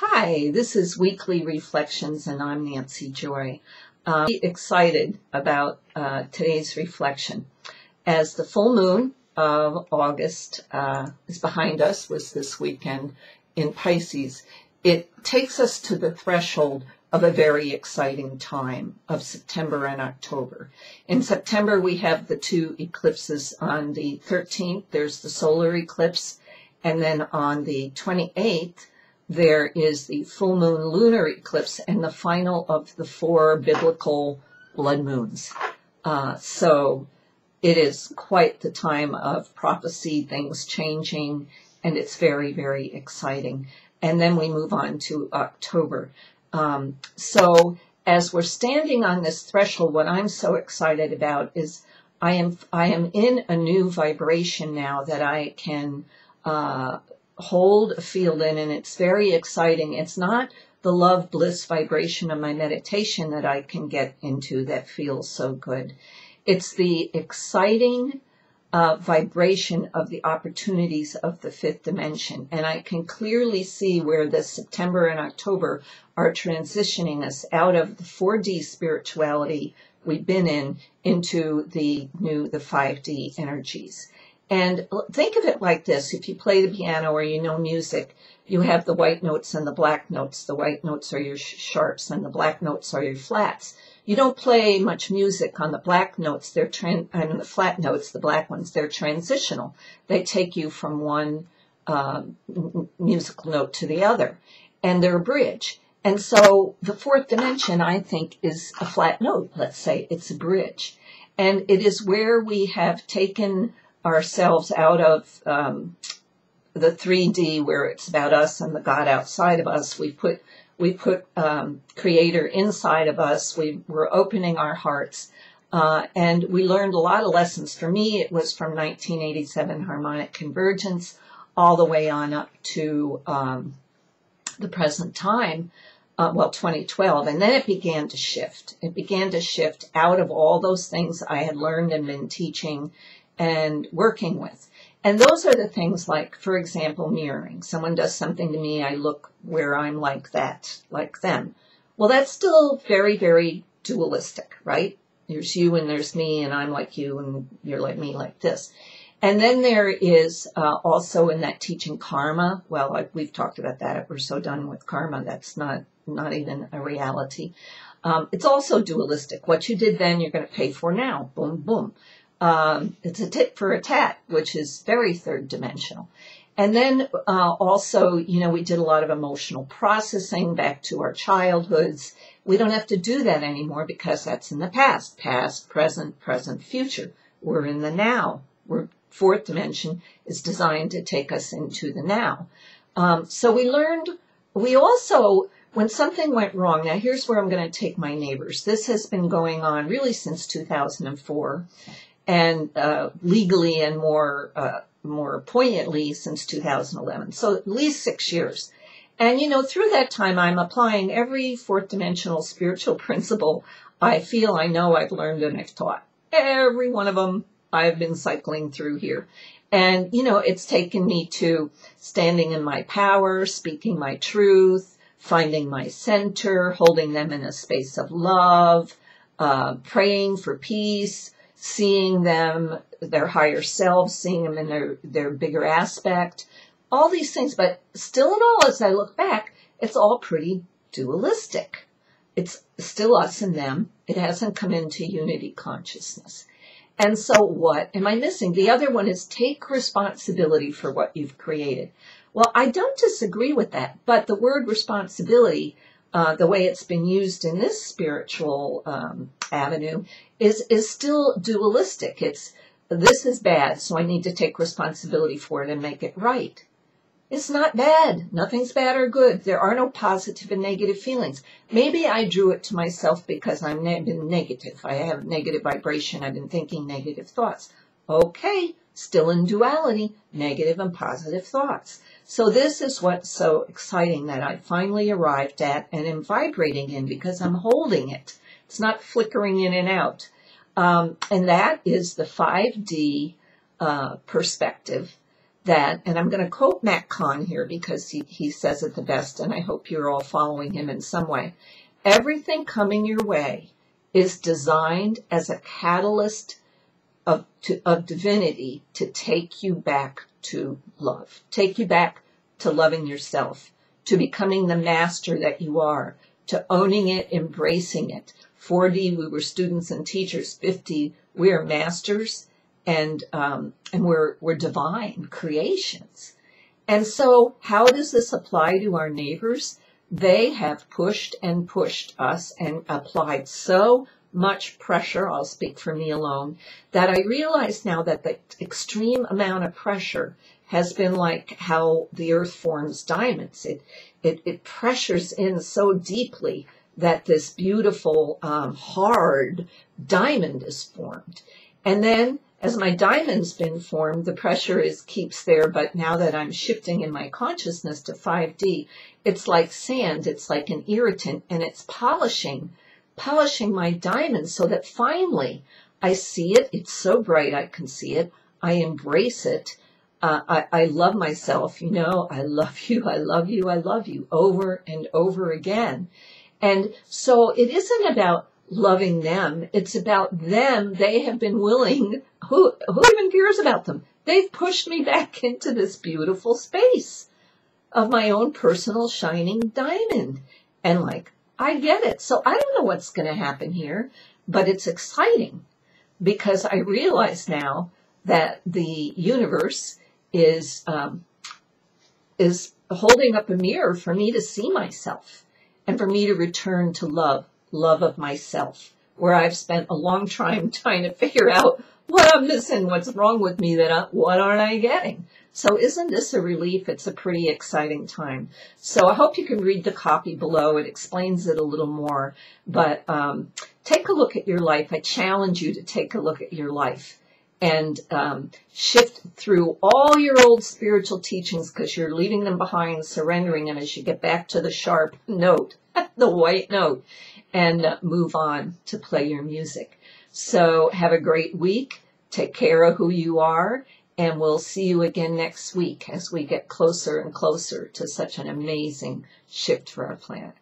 Hi, this is Weekly Reflections, and I'm NancyJoy. Excited about today's reflection. As the full moon of August is behind us, was this weekend in Pisces, it takes us to the threshold of a very exciting time of September and October. In September, we have the two eclipses. On the 13th, there's the solar eclipse, and then on the 28th, there is the full moon lunar eclipse and the final of the 4 biblical blood moons. So it is quite the time of prophecy, things changing, and it's very, very exciting. And then we move on to October. So as we're standing on this threshold, what I'm so excited about is I am in a new vibration now that I can hold a field in, and it's very exciting. It's not the love bliss vibration of my meditation that I can get into that feels so good. It's the exciting vibration of the opportunities of the 5th dimension, and I can clearly see where this September and October are transitioning us out of the 4D spirituality we've been in into the 5D energies. And think of it like this. If you play the piano or you know music, you have the white notes and the black notes. The white notes are your sharps and the black notes are your flats. You don't play much music on the black notes. And the flat notes, the black ones, they're transitional. They take you from one musical note to the other, and they're a bridge. And so the 4th dimension, I think, is a flat note. Let's say it's a bridge. And it is where we have taken ourselves out of the 3D, where it's about us and the God outside of us. We put Creator inside of us. We're opening our hearts, and we learned a lot of lessons. For me, it was from 1987 harmonic convergence all the way on up to the present time, 2012, and then it began to shift. It began to shift out of all those things I had learned and been teaching and working with. And those are the things like, for example, mirroring. Someone does something to me, I look where I'm like that, like them. Well, that's still very, very dualistic, right? There's you and there's me, and I'm like you and you're like me, like this. And then there is also in that teaching karma. Well, we've talked about that. We're so done with karma. That's not even a reality. It's also dualistic. What you did then, you're going to pay for now. Boom, boom. It's a tit for a tat, which is very 3rd dimensional. And then also, we did a lot of emotional processing back to our childhoods. We don't have to do that anymore because that's in the past, present, future. We're in the now. 4th dimension is designed to take us into the now. So we also, when something went wrong, now here's where I'm going to take my neighbors. This has been going on really since 2004. And legally and more poignantly since 2011. So at least 6 years. And, through that time, I'm applying every 4th dimensional spiritual principle I feel I know I've learned and I've taught. Every one of them I've been cycling through here. And, it's taken me to standing in my power, speaking my truth, finding my center, holding them in a space of love, praying for peace, seeing them, their higher selves, seeing them in their bigger aspect, all these things. But still in all, as I look back, it's all pretty dualistic. It's still us and them. It hasn't come into unity consciousness. And so what am I missing? The other one is take responsibility for what you've created. Well, I don't disagree with that, but the word responsibility, the way it's been used in this spiritual avenue, is still dualistic. It's, this is bad, so I need to take responsibility for it and make it right. It's not bad. Nothing's bad or good. There are no positive and negative feelings. Maybe I drew it to myself because I've been negative. I have negative vibration. I've been thinking negative thoughts. Okay, still in duality, negative and positive thoughts. So this is what's so exciting that I finally arrived at and am vibrating in because I'm holding it. It's not flickering in and out. And that is the 5D perspective that, and I'm going to quote Matt Kahn here because he says it the best, and I hope you're all following him in some way. Everything coming your way is designed as a catalyst of divinity to take you back to love, take you back to loving yourself, to becoming the master that you are, to owning it, embracing it. 4D, we were students and teachers. 50, we are masters, and we're divine creations. And so how does this apply to our neighbors? They have pushed and pushed us and applied so much pressure, I'll speak for me alone, that I realize now that the extreme amount of pressure has been like how the earth forms diamonds. It pressures in so deeply that this beautiful, hard diamond is formed. And then as my diamond's been formed, the pressure keeps there, but now that I'm shifting in my consciousness to 5D, it's like sand, it's like an irritant, and it's polishing my diamond so that finally I see it. It's so bright I can see it. I embrace it. I love myself. I love you, I love you, I love you, over and over again. And so it isn't about loving them. It's about them. They have been willing. Who even cares about them? They've pushed me back into this beautiful space of my own personal shining diamond. And I get it. So I don't know what's going to happen here, but it's exciting because I realize now that the universe is holding up a mirror for me to see myself and for me to return to love of myself, where I've spent a long time trying to figure out what I'm missing, what's wrong with me, what aren't I getting? So isn't this a relief? It's a pretty exciting time. So I hope you can read the copy below. It explains it a little more. But take a look at your life. I challenge you to take a look at your life and shift through all your old spiritual teachings because you're leaving them behind, surrendering them as you get back to the sharp note, the white note, and move on to play your music. So have a great week. Take care of who you are. And we'll see you again next week as we get closer and closer to such an amazing shift for our planet.